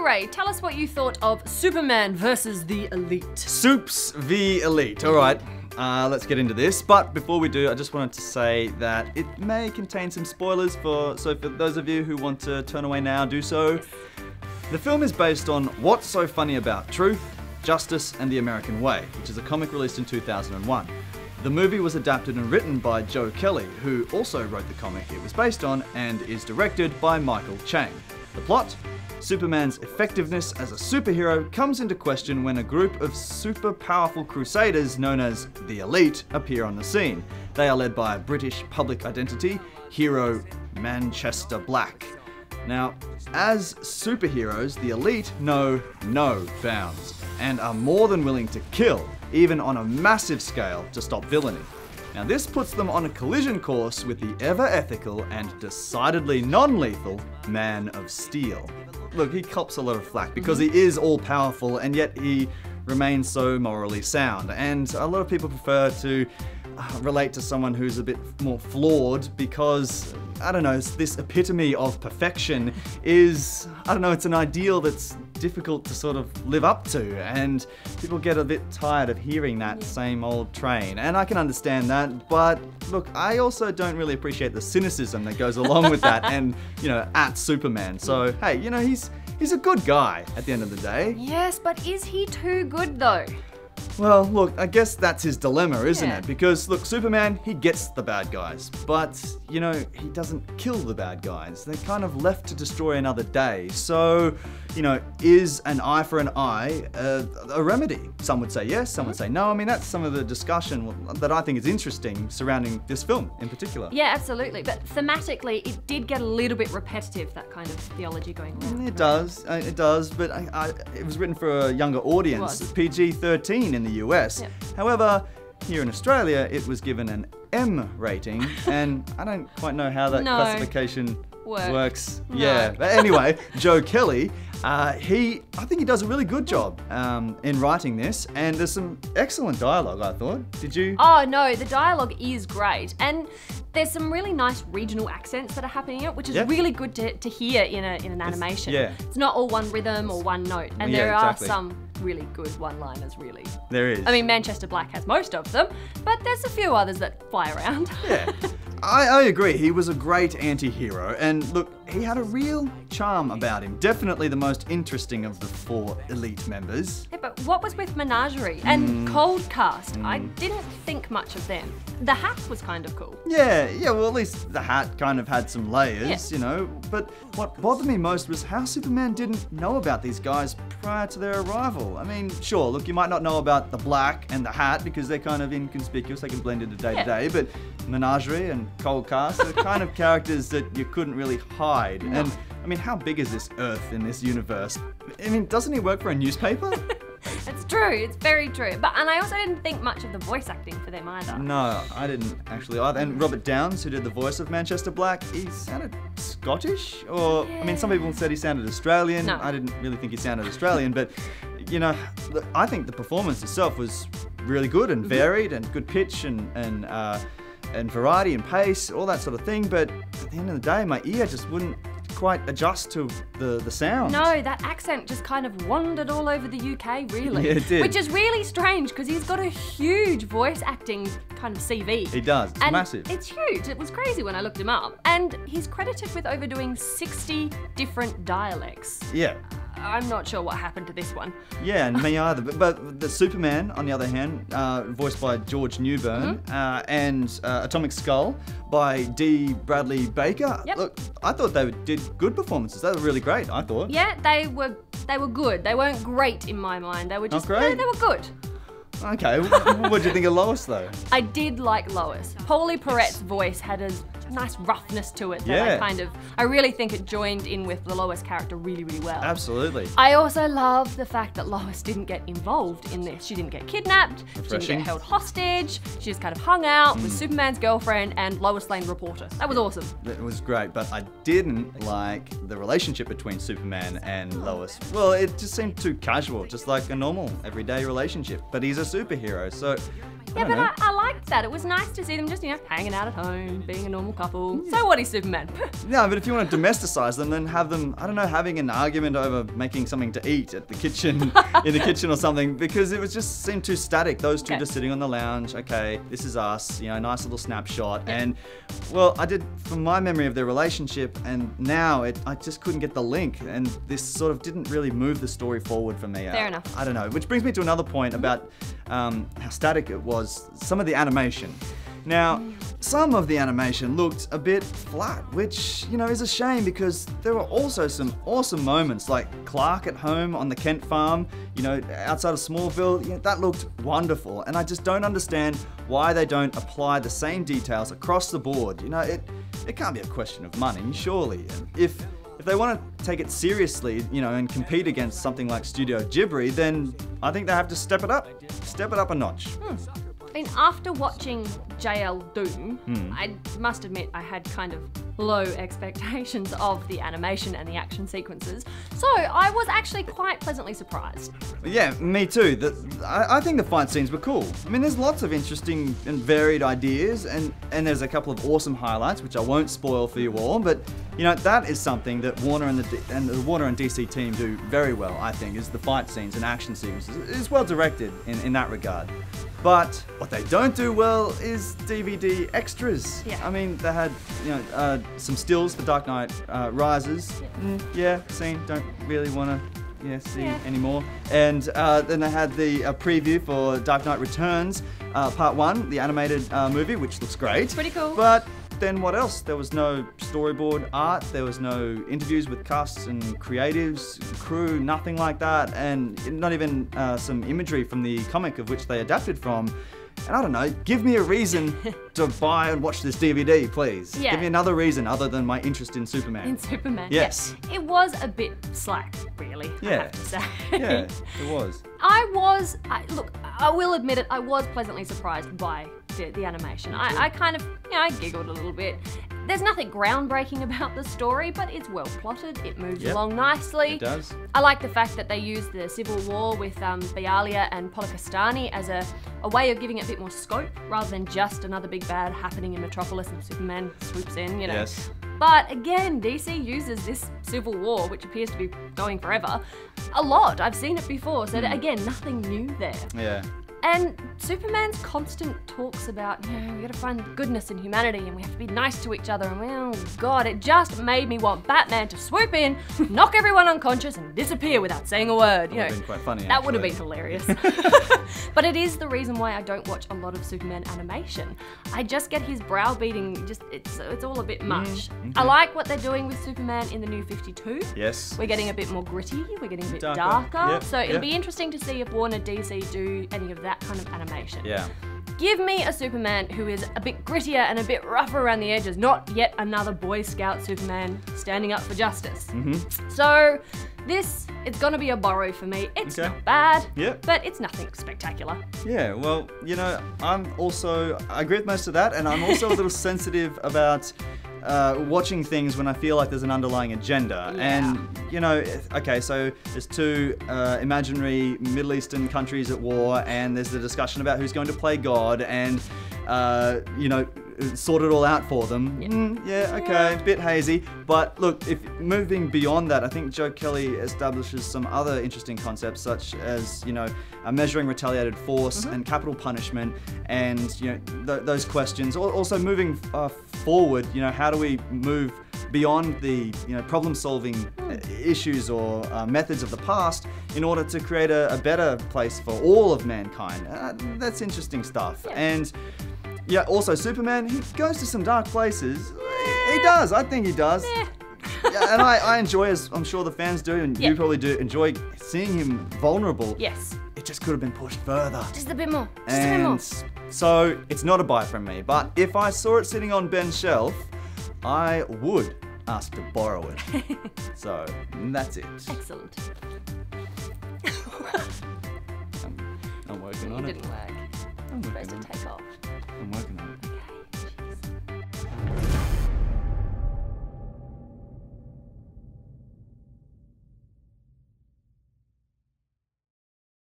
Ray, tell us what you thought of Superman versus the Elite. Supes v Elite. All right, let's get into this. But before we do, I just wanted to say that it may contain some spoilers, so for those of you who want to turn away now, do so. The film is based on What's So Funny About Truth, Justice and the American Way, which is a comic released in 2001. The movie was adapted and written by Joe Kelly, who also wrote the comic it was based on, and is directed by Michael Chang. The plot? Superman's effectiveness as a superhero comes into question when a group of super powerful crusaders known as the Elite appear on the scene. They are led by a British public identity, hero Manchester Black. Now, as superheroes, the Elite know no bounds and are more than willing to kill, even on a massive scale, to stop villainy. Now this puts them on a collision course with the ever-ethical and decidedly non-lethal Man of Steel. Look, he cops a lot of flack because he is all-powerful and yet he remains so morally sound. And a lot of people prefer to relate to someone who's a bit more flawed because, I don't know, this epitome of perfection is, I don't know, it's an ideal that's difficult to sort of live up to, and people get a bit tired of hearing that same old train, and I can understand that, but look, I also don't really appreciate the cynicism that goes along with that and, you know, at Superman. So, hey, you know, he's a good guy at the end of the day. Yes, but is he too good though? Well, look, I guess that's his dilemma, isn't it? Because, look, Superman, he gets the bad guys, but, you know, he doesn't kill the bad guys. They're kind of left to destroy another day. So, you know, is an eye for an eye a remedy? Some would say yes, some would say no. I mean, that's some of the discussion that I think is interesting surrounding this film in particular. Yeah, absolutely. But thematically, it did get a little bit repetitive, that kind of theology going on. It does, but it was written for a younger audience, PG-13 in the US. Yep. However, here in Australia, it was given an M rating, and I don't quite know how that classification works. No. Yeah, but anyway, Joe Kelly, I think he does a really good job in writing this, and there's some excellent dialogue, I thought. Did you? Oh no, the dialogue is great, and there's some really nice regional accents that are happening in it, which is really good to hear in an animation. It's not all one rhythm or one note, and there are some really good one-liners, really. There is. I mean, Manchester Black has most of them, but there's a few others that fly around. Yeah. I agree, he was a great anti-hero, and look, he had a real charm about him. Definitely the most interesting of the 4 Elite members. Yeah, but what was with Menagerie and Cold Cast? I didn't think much of them. The hat was kind of cool. Yeah, well, at least the hat kind of had some layers, you know, but what bothered me most was how Superman didn't know about these guys prior to their arrival. I mean, sure, look, you might not know about the Black and the hat because they're kind of inconspicuous, they can blend into day to day, but Menagerie and Cold Cast are kind of characters that you couldn't really hide. No. And I mean, how big is this Earth in this universe? I mean, doesn't he work for a newspaper? It's true, it's very true. And I also didn't think much of the voice acting for them either. No, I didn't actually either. And Robert Downes, who did the voice of Manchester Black, he sounded Scottish? Or, I mean, some people said he sounded Australian. No. I didn't really think he sounded Australian, but, you know, I think the performance itself was really good and varied and good pitch and variety and pace, all that sort of thing. But at the end of the day, my ear just wouldn't quite adjust to the sound. No, that accent just kind of wandered all over the UK, really. Yeah, it did. Which is really strange because he's got a huge voice acting kind of CV. He does, it's massive. It's huge, it was crazy when I looked him up. And he's credited with overdoing 60 different dialects. Yeah. I'm not sure what happened to this one. Yeah, and me either. But the Superman, on the other hand, voiced by George Newbern, and Atomic Skull by D. Bradley Baker. Yep. Look, I thought they did good performances. They were really great, I thought. Yeah, they were good. They weren't great in my mind. They were just, great. They were good. Okay, what did you think of Lois though? I did like Lois. Paulie Perrette's voice had nice roughness to it that I really think it joined in with the Lois character really, really well. Absolutely. I also love the fact that Lois didn't get involved in this. She didn't get kidnapped, she didn't get held hostage, she just kind of hung out with Superman's girlfriend and Lois Lane reporter. That was awesome. It was great, but I didn't like the relationship between Superman and Lois. Well, it just seemed too casual, just like a normal, everyday relationship. But he's a superhero, so... I liked that. It was nice to see them just, hanging out at home, being a normal couple. So what is Superman? Yeah, but if you want to domesticize them, then have them, I don't know, having an argument over making something to eat at the kitchen, in the kitchen or something, because it was just seemed too static. Those two just sitting on the lounge. Okay, this is us, nice little snapshot. And, well, I did, from my memory of their relationship, and now I just couldn't get the link, and this sort of didn't really move the story forward for me. Fair enough. I don't know, which brings me to another point about how static it was. Some of the animation. Now, some of the animation looked a bit flat, which, is a shame because there were also some awesome moments like Clark at home on the Kent farm, outside of Smallville. That looked wonderful, and I just don't understand why they don't apply the same details across the board. It can't be a question of money, surely. If they want to take it seriously, and compete against something like Studio Ghibli, then I think they have to step it up a notch. After watching JL Doom, I must admit I had kind of low expectations of the animation and the action sequences, so I was actually quite pleasantly surprised. Yeah, me too. I think the fight scenes were cool. I mean, there's lots of interesting and varied ideas, and there's a couple of awesome highlights, which I won't spoil for you all, but that is something that Warner and the Warner and DC team do very well, I think, is the fight scenes and action sequences. It's well directed in that regard. But what they don't do well is DVD extras. Yeah. I mean, they had, some stills for Dark Knight Rises. Scene, don't really want to see anymore. And then they had the preview for Dark Knight Returns, Part 1, the animated movie, which looks great. Pretty cool. But then what else? There was no storyboard art, there was no interviews with casts and creatives, crew, nothing like that, and not even some imagery from the comic of which they adapted from. And I don't know, give me a reason to buy and watch this DVD, please. Yeah. Give me another reason other than my interest in Superman. Yes. Yeah. It was a bit slack, really, I have to say. Yeah, it was. Look, I will admit it, I was pleasantly surprised by the animation. I kind of, I giggled a little bit. There's nothing groundbreaking about the story, but it's well plotted. It moves along nicely. It does. I like the fact that they use the Civil War with Bialia and Polokastani as a way of giving it a bit more scope, rather than just another big bad happening in Metropolis and Superman swoops in, Yes. But again, DC uses this Civil War, which appears to be going forever, a lot. I've seen it before, so again, nothing new there. Yeah. And Superman's constant talks about, we gotta find goodness in humanity and we have to be nice to each other, and oh god, it just made me want Batman to swoop in, knock everyone unconscious and disappear without saying a word. That would have been quite funny, That would have been hilarious. But it is the reason why I don't watch a lot of Superman animation. I just get his browbeating, it's all a bit much. I like what they're doing with Superman in the New 52. Yes. We're getting a bit more gritty, we're getting a bit darker. Yep. So it'll be interesting to see if Warner DC do any of that kind of animation. Yeah. Give me a Superman who is a bit grittier and a bit rougher around the edges, not yet another Boy Scout Superman standing up for justice. So it's gonna be a borrow for me. It's not bad, but it's nothing spectacular. Yeah, well, I agree with most of that, and I'm also a little sensitive about watching things when I feel like there's an underlying agenda. And, okay, so there's two imaginary Middle Eastern countries at war, and there's the discussion about who's going to play God, and, sort it all out for them. Okay, a bit hazy. But look, if moving beyond that, I think Joe Kelly establishes some other interesting concepts, such as, measuring retaliated force and capital punishment, and, those questions. Also moving forward, how do we move beyond the problem-solving issues or methods of the past in order to create a better place for all of mankind? That's interesting stuff. And yeah, also Superman, he goes to some dark places. He does, I think he does. And I enjoy, as I'm sure the fans do, and you probably do, enjoy seeing him vulnerable. Yes. It just could have been pushed further. Just a bit more. So it's not a buy from me, but if I saw it sitting on Ben's shelf, I would ask to borrow it. So that's it. Excellent. I'm working on it. It didn't work. I'm Supposed to working on it. take off. I'm working on it.